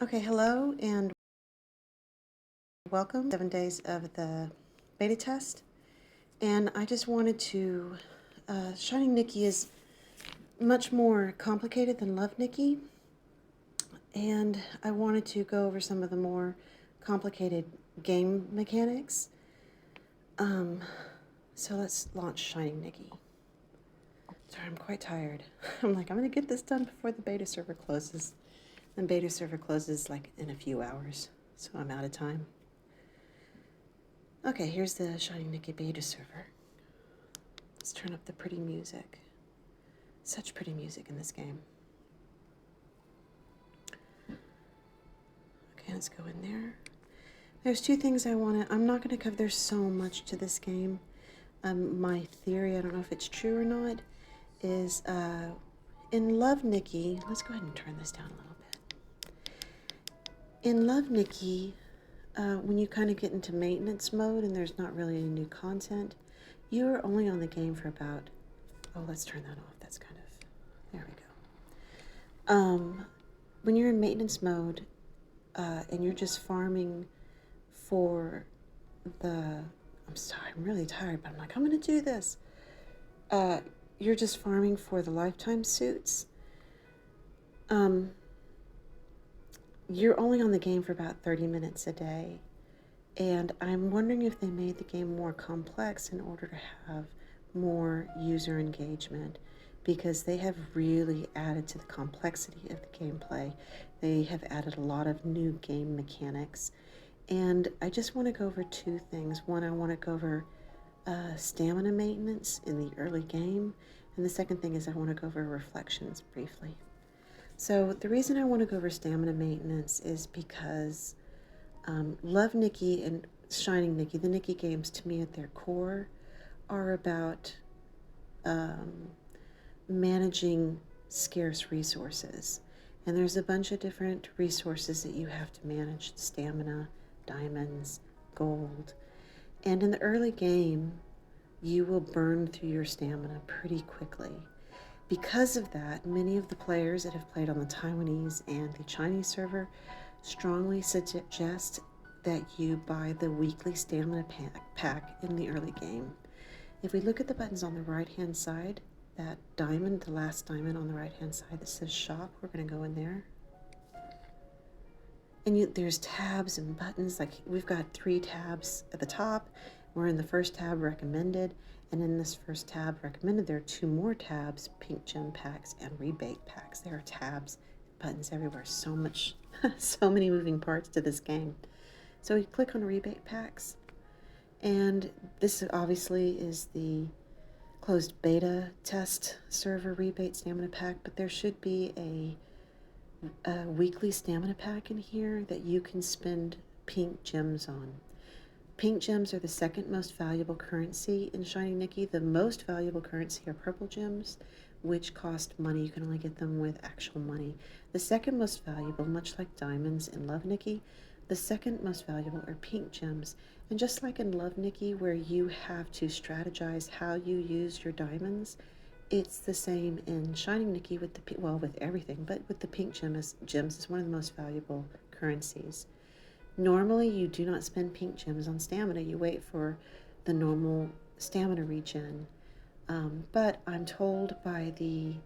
Okay, hello and welcome. 7 days of the beta test. And I just wanted to, Shining Nikki is much more complicated than Love Nikki. And I wanted to go over some of the more complicated game mechanics. So let's launch Shining Nikki. Sorry, I'm quite tired. I'm like, I'm going to get this done before the beta server closes. And beta server closes like in a few hours, so I'm out of time. Okay, here's the Shining Nikki beta server. Let's turn up the pretty music. Such pretty music in this game. Okay, let's go in there. There's two things I'm not going to cover, there's so much to this game. My theory, I don't know if it's true or not, is in Love Nikki, let's go ahead and turn this down a little bit. In Love Nikki, when you kind of get into maintenance mode and there's not really any new content, you're only on the game for about, let's turn that off. That's kind of, there we go. When you're in maintenance mode and you're just farming for I'm sorry, I'm really tired, but I'm like, I'm going to do this. You're just farming for the lifetime suits. You're only on the game for about 30 minutes a day. And I'm wondering if they made the game more complex in order to have more user engagement, because they have really added to the complexity of the gameplay. They have added a lot of new game mechanics. And I just want to go over two things. One, I want to go over stamina maintenance in the early game. And the second thing is I want to go over reflections briefly. So the reason I want to go over stamina maintenance is because Love Nikki and Shining Nikki, the Nikki games to me at their core are about managing scarce resources. And there's a bunch of different resources that you have to manage: stamina, diamonds, gold. And in the early game, you will burn through your stamina pretty quickly. Because of that, many of the players that have played on the Taiwanese and the Chinese server strongly suggest that you buy the weekly stamina pack in the early game. If we look at the buttons on the right-hand side, that diamond, the last diamond on the right-hand side that says shop, we're going to go in there. And there's tabs and buttons. Like, we've got 3 tabs at the top. We're in the first tab, recommended. And in this first tab, recommended, there are 2 more tabs: pink gem packs and rebate packs. There are tabs, buttons everywhere. So much, so many moving parts to this game. So we click on rebate packs. And this obviously is the closed beta test server rebate stamina pack, but there should be a weekly stamina pack in here that you can spend pink gems on. Pink gems are the second most valuable currency in Shining Nikki. The most valuable currency are purple gems, which cost money. You can only get them with actual money. The second most valuable, much like diamonds in Love Nikki, the second most valuable are pink gems. And just like in Love Nikki, where you have to strategize how you use your diamonds, it's the same in Shining Nikki with with everything, but with the pink gems is one of the most valuable currencies. Normally, you do not spend pink gems on stamina. You wait for the normal stamina regen. But I'm told by the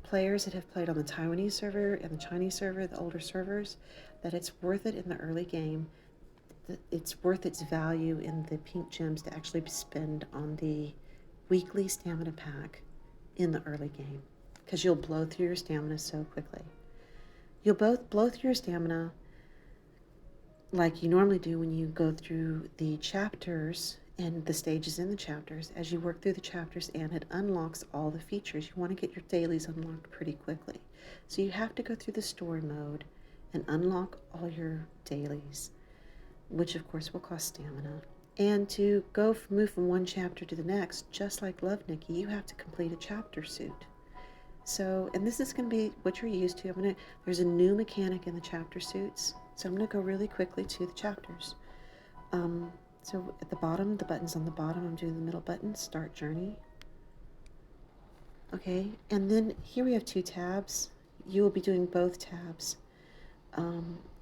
players that have played on the Taiwanese server and the Chinese server, the older servers, that it's worth it in the early game. It's worth its value in the pink gems to actually spend on the weekly stamina pack in the early game, because you'll blow through your stamina so quickly. You'll both blow through your stamina like you normally do when you go through the chapters and the stages in the chapters. As you work through the chapters, and it unlocks all the features, you want to get your dailies unlocked pretty quickly. So you have to go through the story mode and unlock all your dailies, which of course will cost stamina. And to move from one chapter to the next, just like Love Nikki, you have to complete a chapter suit. So, and this is going to be what you're used to. There's a new mechanic in the chapter suits, so I'm going to go really quickly to the chapters. So at the bottom, the buttons on the bottom, I'm doing the middle button, Start Journey. Okay, and then here we have 2 tabs. you will be doing both tabs.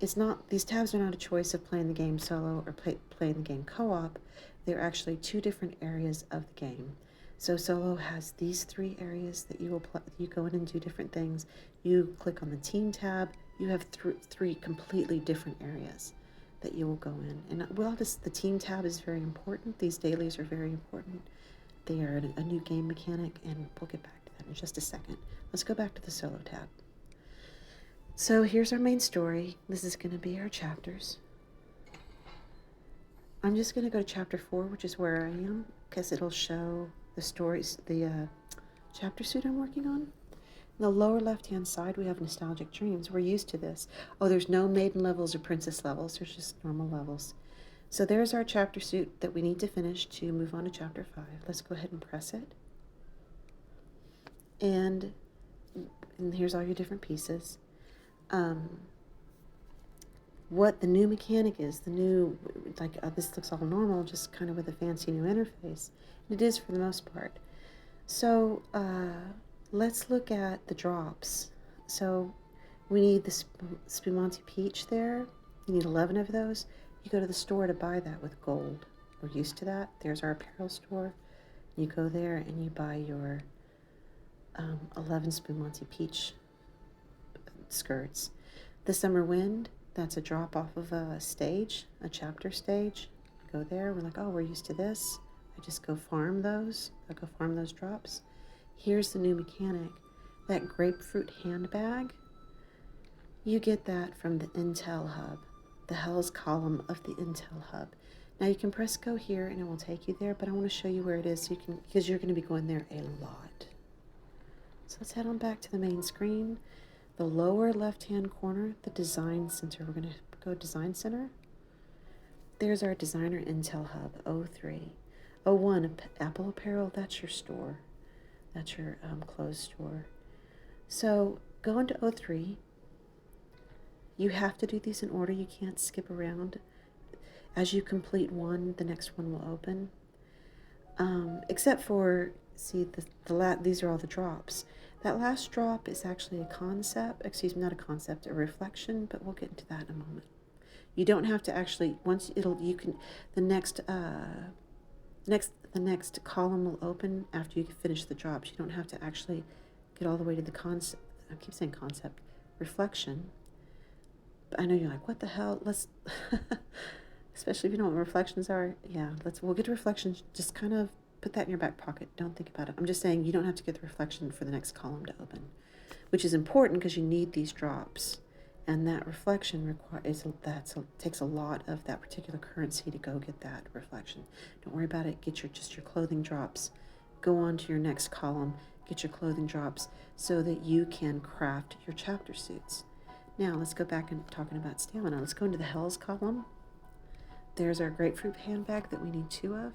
It's not, these tabs are not a choice of playing the game solo or playing the game co-op. They're actually two different areas of the game. So solo has these 3 areas that you will you go in and do different things. You click on the team tab, you have 3 completely different areas that you will go in. And the team tab is very important. These dailies are very important. They are a new game mechanic, and we'll get back to that in just a second. Let's go back to the solo tab. So here's our main story. This is going to be our chapters. I'm just going to go to chapter 4, which is where I am, because it'll show the stories, the chapter suit I'm working on. In the lower left-hand side, we have Nostalgic Dreams. We're used to this. Oh, there's no maiden levels or princess levels. There's just normal levels. So there's our chapter suit that we need to finish to move on to chapter 5. Let's go ahead and press it. And here's all your different pieces. What the new mechanic is, this looks all normal, just kind of with a fancy new interface. And it is for the most part. So let's look at the drops. So we need the Spumante Peach there. You need 11 of those. You go to the store to buy that with gold. We're used to that. There's our apparel store. You go there and you buy your 11 Spumante Peach skirts. The Summer Wind, that's a drop off of a stage, a chapter stage. Go there, we're like, oh, we're used to this. I just go farm those. I go farm those drops. Here's the new mechanic. That grapefruit handbag, you get that from the Intel Hub, the Hell's column of the Intel Hub. Now you can press go here and it will take you there, but I want to show you where it is so because you're going to be going there a lot. So let's head on back to the main screen. The lower left-hand corner, the Design Center. We're going to go Design Center. There's our Designer Intel Hub, 03. 01, Apple Apparel, that's your store. That's your clothes store. So go into 03. You have to do these in order. You can't skip around. As you complete one, the next one will open. Except for, see, these are all the drops. That last drop is actually a reflection, but we'll get into that in a moment. You don't have to actually, the next column will open after you finish the drops. You don't have to actually get all the way to the concept, I keep saying concept, reflection. But I know you're like, what the hell, especially if you know what reflections are. Yeah, we'll get to reflections, just kind of put that in your back pocket. Don't think about it. I'm just saying you don't have to get the reflection for the next column to open, which is important because you need these drops. And that reflection takes a lot of that particular currency to go get that reflection. Don't worry about it. Get just your clothing drops. Go on to your next column. Get your clothing drops so that you can craft your chapter suits. Now let's go back and talking about stamina. Let's go into the Hells column. There's our grapefruit handbag that we need 2 of.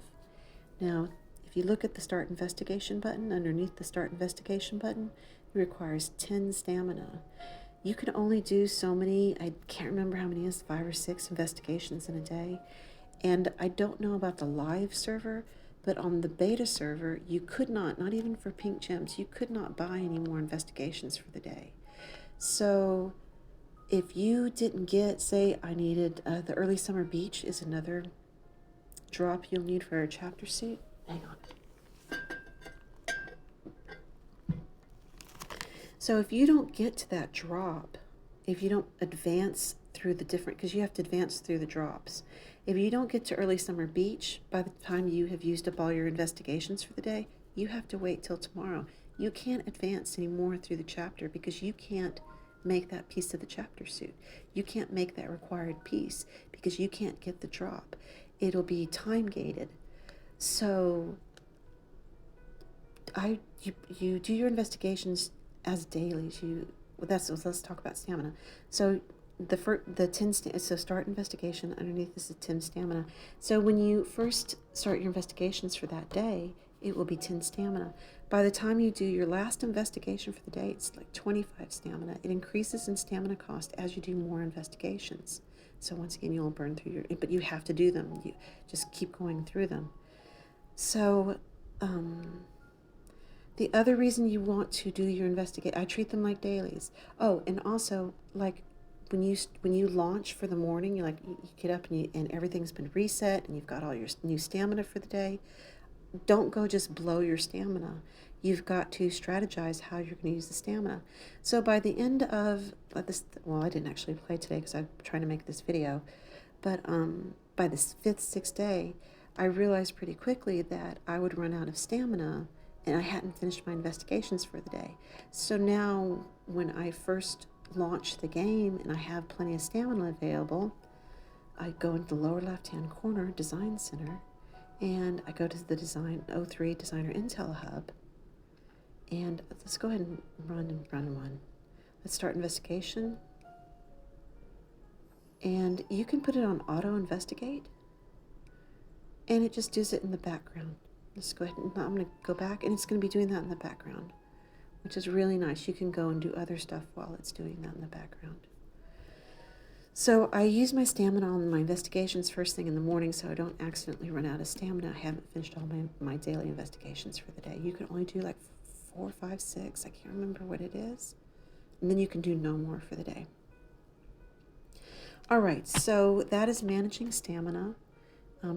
Now, if you look at the Start Investigation button, underneath the Start Investigation button, it requires 10 stamina. You can only do so many, I can't remember how many it is, 5 or 6 investigations in a day. And I don't know about the live server, but on the beta server, you could not even for pink gems, you could not buy any more investigations for the day. So if you didn't get, say, I needed, the Early Summer Beach is another drop you'll need for a chapter suit. Hang on. So if you don't get to that drop, if you don't advance through the different, because you have to advance through the drops. If you don't get to Early Summer Beach, by the time you have used up all your investigations for the day, you have to wait till tomorrow. You can't advance anymore through the chapter because you can't make that piece of the chapter suit. You can't make that required piece because you can't get the drop. It'll be time gated. So you do your investigations as dailies. Let's talk about stamina. So the 10 so start investigation, underneath this is 10 stamina. So when you first start your investigations for that day, it will be 10 stamina. By the time you do your last investigation for the day, it's like 25 stamina. It increases in stamina cost as you do more investigations. So once again, you'll burn through but you have to do them. You just keep going through them. So The other reason you want to do your investigate, I treat them like dailies. Oh, and also like when you launch for the morning, you get up and everything's been reset and you've got all your new stamina for the day. Don't go just blow your stamina. You've got to strategize how you're going to use the stamina. So by the end of this, well, I didn't actually play today because I'm trying to make this video, but by the fifth, sixth day, I realized pretty quickly that I would run out of stamina and I hadn't finished my investigations for the day. So now when I first launch the game and I have plenty of stamina available, I go into the lower left-hand corner, Design Center, and I go to the Design 03 Designer Intel Hub, and let's go ahead and run one. Let's start investigation, and you can put it on auto investigate, and it just does it in the background. Let's go ahead and I'm going to go back, and it's going to be doing that in the background, which is really nice. You can go and do other stuff while it's doing that in the background. So I use my stamina on my investigations first thing in the morning so I don't accidentally run out of stamina. I haven't finished all my daily investigations for the day. You can only do like 4, 5, 6. I can't remember what it is. And then you can do no more for the day. All right, so that is managing stamina.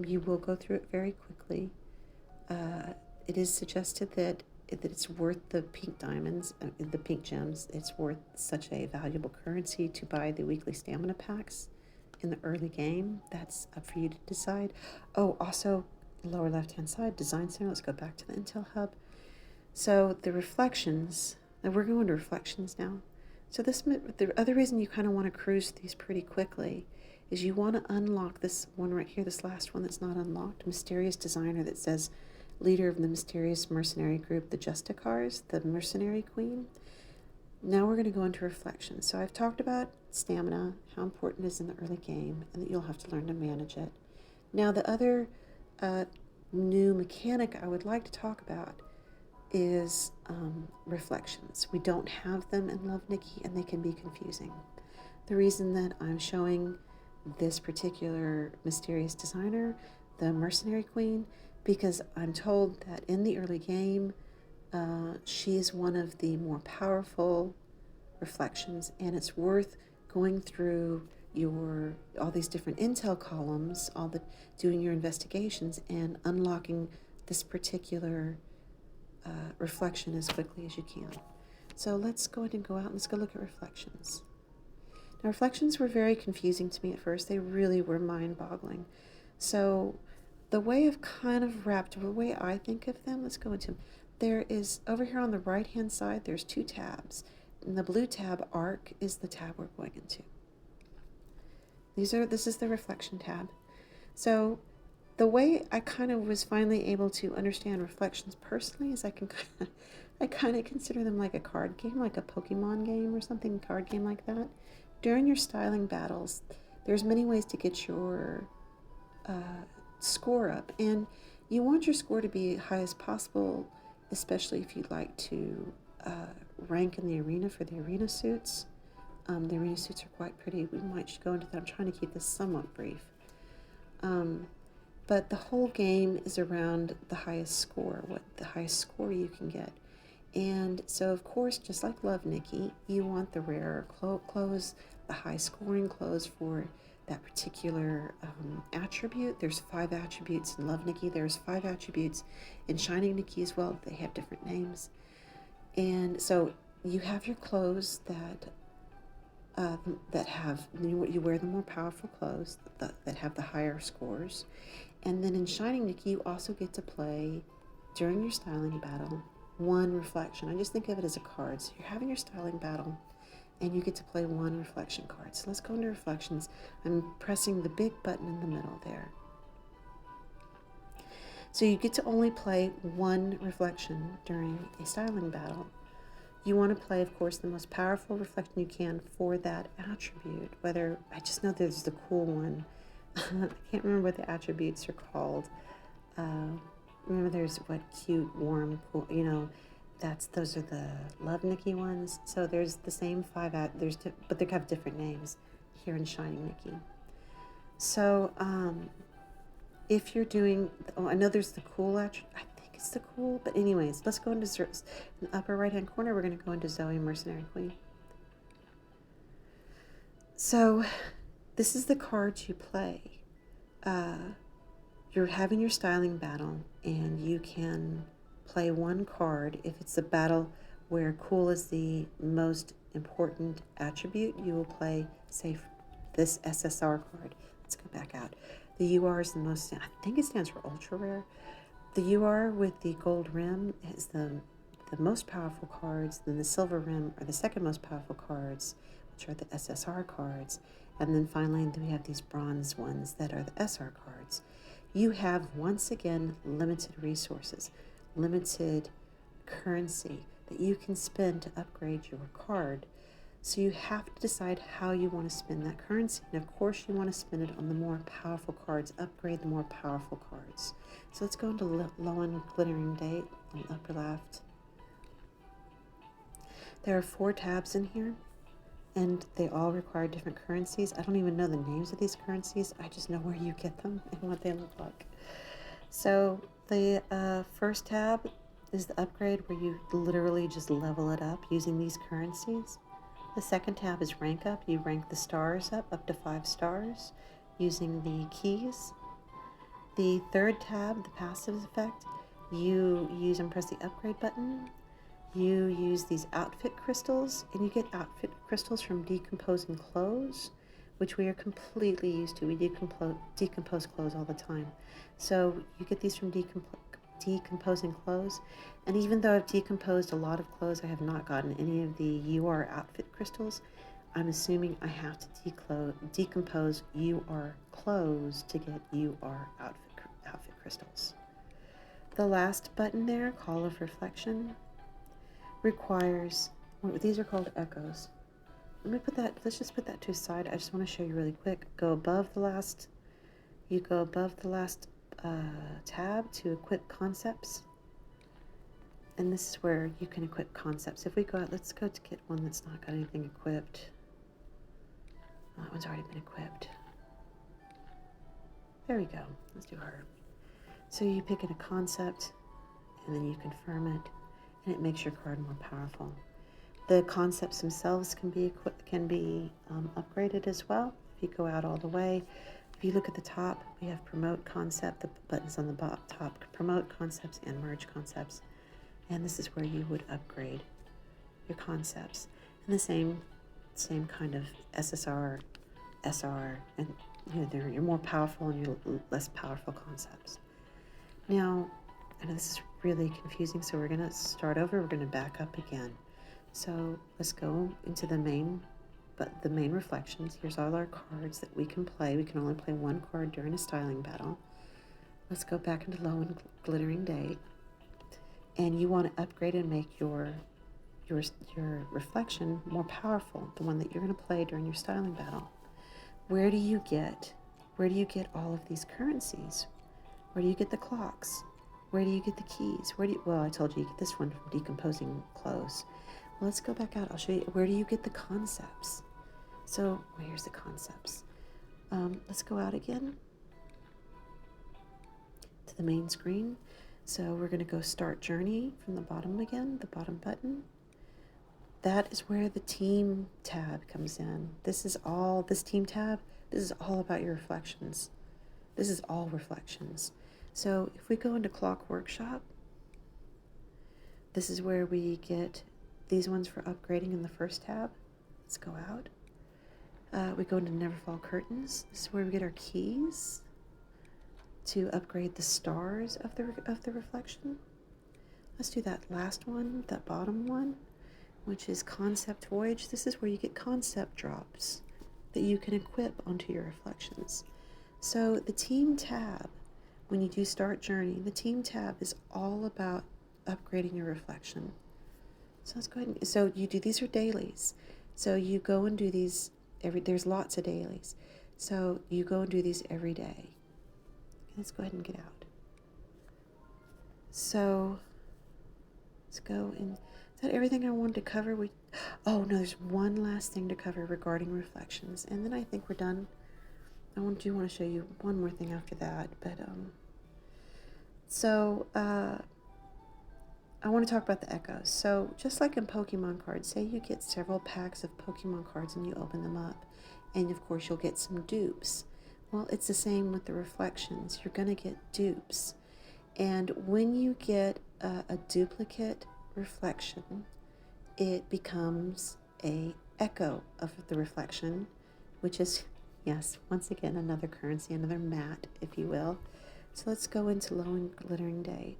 You will go through it very quickly. It is suggested that it's worth the pink diamonds, the pink gems. It's worth such a valuable currency to buy the weekly stamina packs in the early game. That's up for you to decide. Oh, also, lower left-hand side, Design Center. Let's go back to the Intel Hub. So the reflections, and we're going to reflections now. So the other reason you kind of want to cruise these pretty quickly is you want to unlock this one right here, this last one that's not unlocked, Mysterious Designer, that says leader of the mysterious mercenary group, the Justicars, the Mercenary Queen. Now we're going to go into reflections. So I've talked about stamina, how important it is in the early game, and that you'll have to learn to manage it. Now the other new mechanic I would like to talk about is reflections. We don't have them in Love Nikki, and they can be confusing. The reason that I'm showing this particular mysterious designer, the Mercenary Queen, because I'm told that in the early game, she is one of the more powerful reflections, and it's worth going through all these different intel columns, doing your investigations, and unlocking this particular reflection as quickly as you can. So let's go ahead and go out and let's go look at reflections. Now, reflections were very confusing to me at first. They really were mind-boggling. So the way I've kind of wrapped, the way I think of them, let's go into them. There is, over here on the right-hand side, there's 2 tabs. And the blue tab, Arc, is the tab we're going into. This is the reflection tab. So the way I kind of was finally able to understand reflections personally is I kind of consider them like a card game, like a Pokemon game or something, card game like that. During your styling battles, there's many ways to get your score up, and you want your score to be high as possible, especially if you'd like to rank in the arena for the arena suits. The arena suits are quite pretty. We might go into that. I'm trying to keep this somewhat brief. But the whole game is around the highest score, what the highest score you can get. And so, of course, just like Love Nikki, you want the rarer clothes, the high scoring clothes for that particular attribute. There's 5 attributes in Love Nikki. There's 5 attributes in Shining Nikki as well. They have different names. And so you have your clothes that have, you wear the more powerful clothes that have the higher scores. And then in Shining Nikki, you also get to play, during your styling battle, 1 reflection. I just think of it as a card. So you're having your styling battle, and you get to play 1 reflection card. So let's go into reflections. I'm pressing the big button in the middle there. So you get to only play 1 reflection during a styling battle. You want to play, of course, the most powerful reflection you can for that attribute. I just know there's the cool one. I can't remember what the attributes are called. Remember, there's cute, warm, cool. Those are the Love Nikki ones. So there's the same 5 but they have different names here in Shining Nikki. So if you're doing, I know there's the cool attribute. I think it's the cool. But anyways, let's go into in the upper right hand corner. We're going to go into Zoe Mercenary Queen. So this is the cards you play. You're having your styling battle, and you can play one card. If it's a battle where cool is the most important attribute, you will play, say, this SSR card. Let's go back out. The UR is the most, I think it stands for ultra rare. The UR with the gold rim is the most powerful cards. Then the silver rim are the second most powerful cards, which are the SSR cards. And then finally, we have these bronze ones that are the SR cards. You have, once again, limited resources, limited currency that you can spend to upgrade your card. So you have to decide how you want to spend that currency. And of course, you want to spend it on the more powerful cards, upgrade the more powerful cards. So let's go into Low and Glittering Date on the upper left. There are 4 tabs in here, and they all require different currencies. I don't even know the names of these currencies. I just know where you get them and what they look like. So the first tab is the upgrade, where you literally just level it up using these currencies. The second tab is rank up. You rank the stars up to 5 stars using the keys. The third tab, the passive effect, you use and press the upgrade button. You use these outfit crystals, and you get outfit crystals from decomposing clothes, which we are completely used to. We decompose clothes all the time. So you get these from decomposing clothes. And even though I've decomposed a lot of clothes, I have not gotten any of the UR outfit crystals. I'm assuming I have to decompose UR clothes to get UR outfit crystals. The last button there, Call of Reflection, requires, these are called echoes. Let's just put that to the side. I just want to show you really quick. You go above the last tab to equip concepts. And this is where you can equip concepts. If we go out, let's go to get one that's not got anything equipped. That one's already been equipped. There we go. Let's do her. So you pick in a concept, and then you confirm it, and it makes your card more powerful. The concepts themselves can be upgraded as well. If you go out all the way, if you look at the top, we have Promote Concept. The buttons on the top, Promote Concepts and Merge Concepts. And this is where you would upgrade your concepts. And the same kind of SSR, SR, and they're your more powerful and your less powerful concepts. Now, I know this is really confusing, so we're going to start over. We're going to back up again. So let's go into the main reflections. Here's all our cards that we can play. We can only play one card during a styling battle. Let's go back into Low and Glittering Date. And you want to upgrade and make your reflection more powerful, the one that you're going to play during your styling battle. Where do you get all of these currencies? Where do you get the clocks? Where do you get the keys? Well, I told you get this one from decomposing clothes. Well, let's go back out. I'll show you. Where do you get the concepts? So here's the concepts. Let's go out again to the main screen. So we're going to go Start Journey from the bottom again, the bottom button. That is where the Team tab comes in. This Team tab, this is all about your reflections. This is all reflections. So if we go into Clock Workshop, this is where we get these ones for upgrading in the first tab. Let's go out. We go into Neverfall Curtains. This is where we get our keys to upgrade the stars of the reflection. Let's do that last one, that bottom one, which is Concept Voyage. This is where you get concept drops that you can equip onto your reflections. So the Team tab, when you do Start Journey, the Team tab is all about upgrading your reflection. So let's go ahead and, so you do, these are dailies. So you go and do these there's lots of dailies. So you go and do these every day. Let's go ahead and get out. So let's go and, is that everything I wanted to cover? Oh no, there's one last thing to cover regarding reflections, and then I think we're done. I do want to show you one more thing after that, but I want to talk about the echoes. So just like in Pokemon cards, say you get several packs of Pokemon cards and you open them up, and of course you'll get some dupes. Well, it's the same with the reflections. You're going to get dupes. And when you get a duplicate reflection, it becomes a echo of the reflection, which is, yes, once again, another currency, another matte, if you will. So let's go into Low and Glittering Day.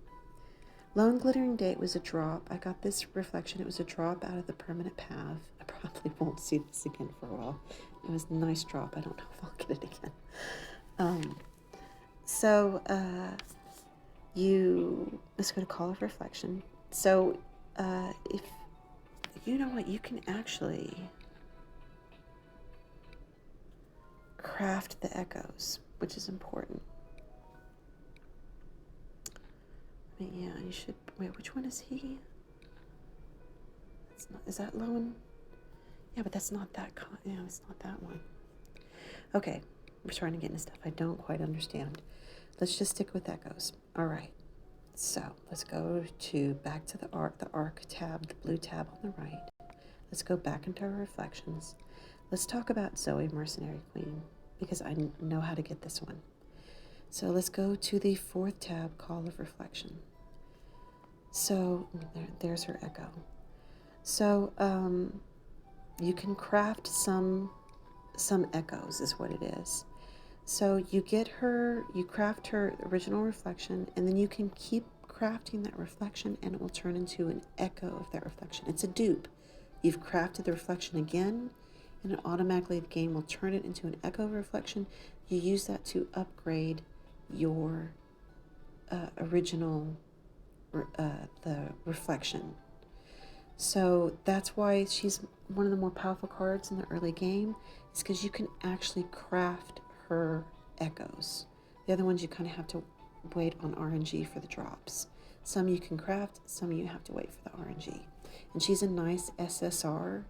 Low and Glittering Day was a drop. I got this reflection. It was a drop out of the permanent path. I probably won't see this again for a while. It was a nice drop. I don't know if I'll get it again. Let's go to Call of Reflection. So if you know what, you can actually craft the echoes, which is important. I mean, yeah, you should. Wait, which one is he? Is that Low and? Yeah, but that's not that. Yeah, it's not that one. Okay, we're trying to get into stuff I don't quite understand. Let's just stick with echoes. All right. So let's go back to the arc tab, the blue tab on the right. Let's go back into our reflections. Let's talk about Zoe, Mercenary Queen, because I know how to get this one. So let's go to the 4th tab, Call of Reflection. So there's her echo. So you can craft some echoes is what it is. So you craft her original reflection, and then you can keep crafting that reflection and it will turn into an echo of that reflection. It's a dupe. You've crafted the reflection again, and it automatically, the game will turn it into an echo reflection. You use that to upgrade your original the reflection. So that's why she's one of the more powerful cards in the early game, is because you can actually craft her echoes. The other ones you kind of have to wait on RNG for the drops. Some you can craft, some you have to wait for the RNG. And she's a nice SSR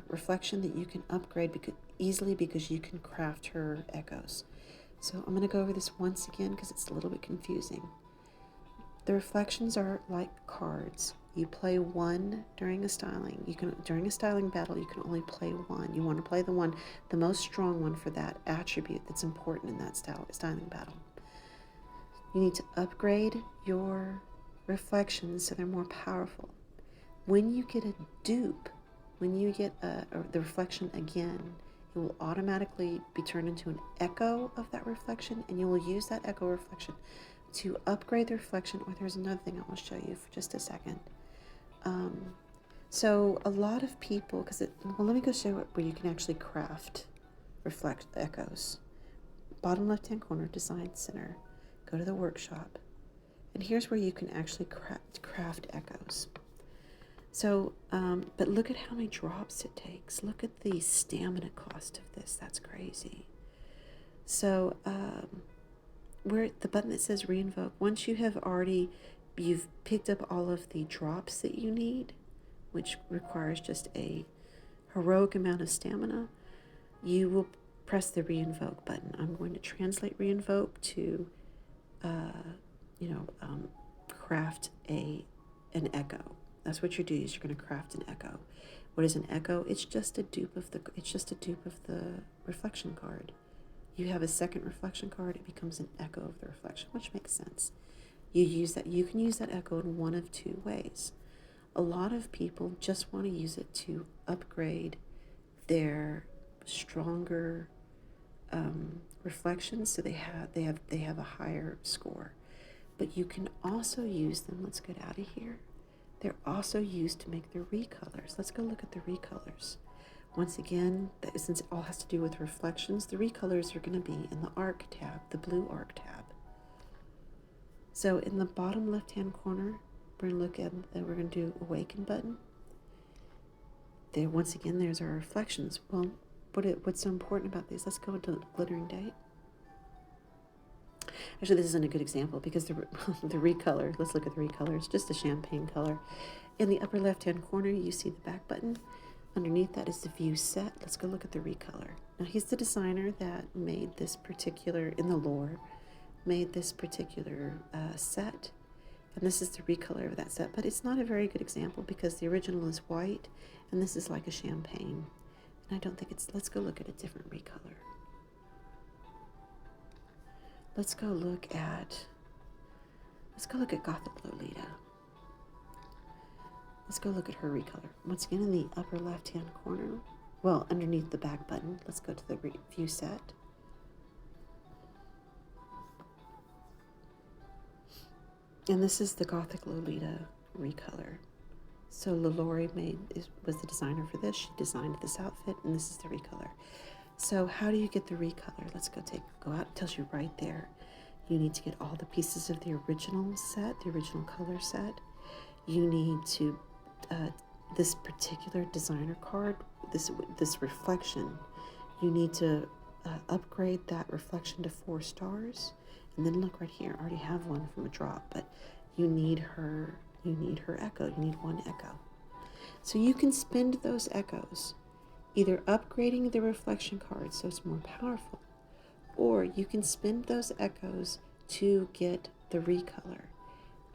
reflection that you can upgrade easily because you can craft her echoes. So I'm going to go over this once again because it's a little bit confusing. The reflections are like cards. You play one during a styling. During a styling battle, you can only play one. You want to play the most strong one for that attribute that's important in that styling battle. You need to upgrade your reflections so they're more powerful. When you get a dupe, when you get the reflection again, it will automatically be turned into an echo of that reflection, and you will use that echo reflection to upgrade the reflection. Or there's another thing I will show you for just a second. So a lot of people, let me go show you where you can actually craft reflect echoes. Bottom left-hand corner, Design Center. Go to the workshop, and here's where you can actually craft echoes. So, but look at how many drops it takes. Look at the stamina cost of this. That's crazy. So, where the button that says reinvoke, once you've picked up all of the drops that you need, which requires just a heroic amount of stamina, you will press the reinvoke button. I'm going to translate reinvoke to, craft an echo. That's what you do. Is you're going to craft an echo. What is an echo? It's just a dupe of the reflection card. You have a second reflection card, it becomes an echo of the reflection, which makes sense. You can use that echo in one of two ways. A lot of people just want to use it to upgrade their stronger reflections, so they have a higher score. But you can also use them. Let's get out of here. They're also used to make the recolors. Let's go look at the recolors. Once again, since it all has to do with reflections, the recolors are going to be in the arc tab, the blue arc tab. So in the bottom left-hand corner, we're going to do Awaken button. There, once again, there's our reflections. Well, what's so important about these? Let's go to Glittering Date. Actually, this isn't a good example because the recolor, let's look at the recolor. It's just a champagne color. In the upper left-hand corner, you see the back button. Underneath that is the view set. Let's go look at the recolor. Now, he's the designer that made this particular, in the lore, made this particular set. And this is the recolor of that set, but it's not a very good example because the original is white and this is like a champagne. And I don't think it's, let's go look at a different recolor. Let's go look at Gothic Lolita. Let's go look at her recolor. Once again, in the upper left-hand corner, well, underneath the back button, let's go to the view set. And this is the Gothic Lolita recolor. So Lalaurie was the designer for this. She designed this outfit, and this is the recolor. So how do you get the recolor? Let's go out. It tells you right there. You need to get all the pieces of the original set, the original color set. You need to, this particular designer card, this reflection, you need to upgrade that reflection to 4 stars. And then look right here, I already have one from a drop, but you need her echo, you need 1 echo. So you can spend those echoes either upgrading the reflection card so it's more powerful, or you can spend those echoes to get the recolor.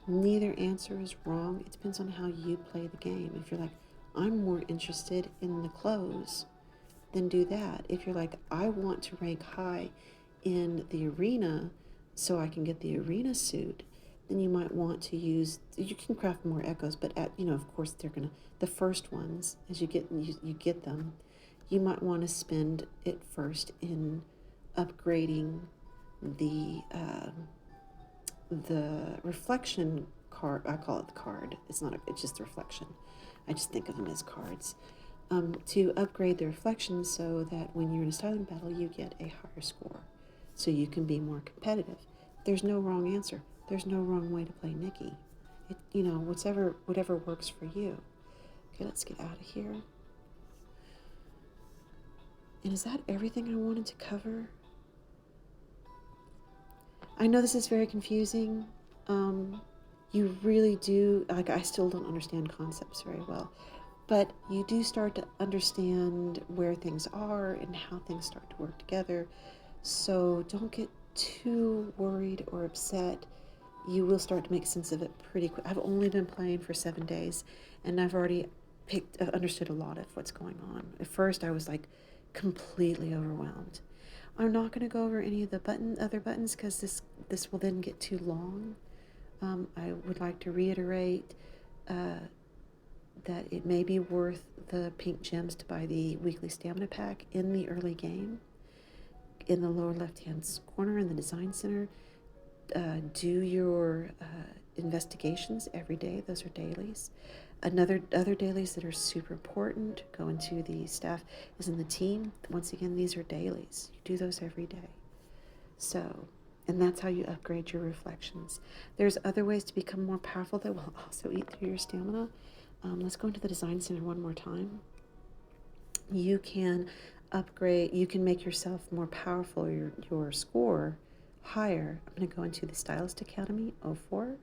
Neither answer is wrong. It depends on how you play the game. If you're like, I'm more interested in the clothes, then do that. If you're like, I want to rank high in the arena so I can get the arena suit, then you might want to use, you can craft more echoes, but of course the first ones, as you get them, you might want to spend it first in upgrading the reflection card. I call it the card. It's just the reflection. I just think of them as cards. To upgrade the reflection so that when you're in a styling battle, you get a higher score, so you can be more competitive. There's no wrong answer. There's no wrong way to play Nikki. Whatever works for you. Okay, let's get out of here. And is that everything I wanted to cover? I know this is very confusing. You really do, I still don't understand concepts very well, but you do start to understand where things are and how things start to work together. So don't get too worried or upset. You will start to make sense of it pretty quick. I've only been playing for 7 days, and I've already understood a lot of what's going on. At first, I was like completely overwhelmed. I'm not going to go over any of the other buttons because this will then get too long. I would like to reiterate that it may be worth the pink gems to buy the weekly stamina pack in the early game. In the lower left-hand corner in the design center, do your investigations every day. Those are dailies. Other dailies that are super important, go into the staff, is in the team. Once again, these are dailies. You do those every day. So, and that's how you upgrade your reflections. There's other ways to become more powerful that will also eat through your stamina. Let's go into the design center one more time. You can upgrade, you can make yourself more powerful, your score higher. I'm going to go into the Stylist Academy 04.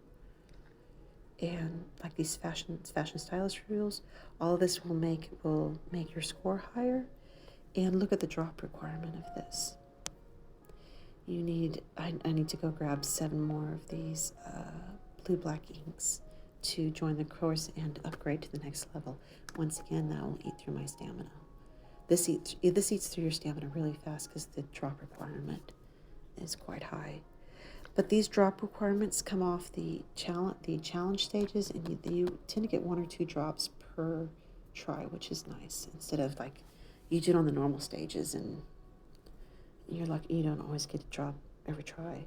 And like these fashion stylist rules, all of this will make your score higher. And look at the drop requirement of this. I need to go grab 7 more of these blue-black inks to join the course and upgrade to the next level. Once again, that will eat through my stamina. This eats through your stamina really fast because the drop requirement is quite high. But these drop requirements come off the challenge stages, and you tend to get 1 or 2 drops per try, which is nice. Instead of like you do it on the normal stages, and you're lucky you don't always get a drop every try.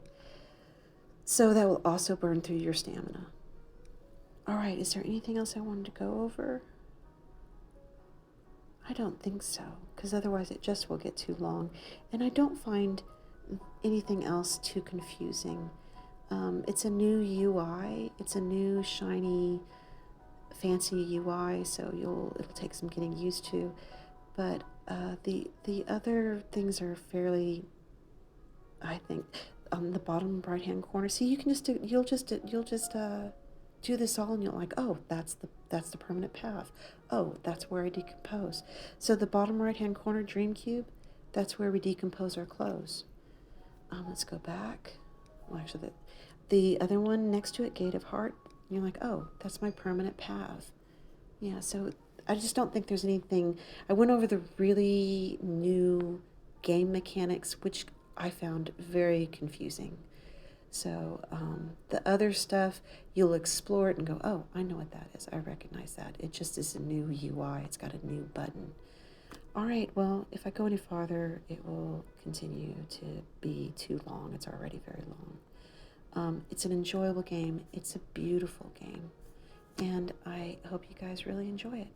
So that will also burn through your stamina. All right, is there anything else I wanted to go over? I don't think so, because otherwise it just will get too long, and I don't find anything else too confusing. It's a new UI. It's a new shiny, fancy UI, so it'll take some getting used to. But the other things are fairly, I think, on the bottom right hand corner. See, you can you'll just do this all, and you're like, oh, that's the permanent path. Oh, that's where I decompose. So the bottom right hand corner, Dream Cube, that's where we decompose our clothes. Let's go back. Well, actually, The other one next to it, Gate of Heart, you're like, oh, that's my permanent path. Yeah, so I just don't think there's anything. I went over the really new game mechanics, which I found very confusing. So the other stuff, you'll explore it and go, oh, I know what that is. I recognize that. It just is a new UI. It's got a new button. All right, well, if I go any farther, it will continue to be too long. It's already very long. It's an enjoyable game. It's a beautiful game. And I hope you guys really enjoy it.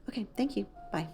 Okay, thank you. Bye.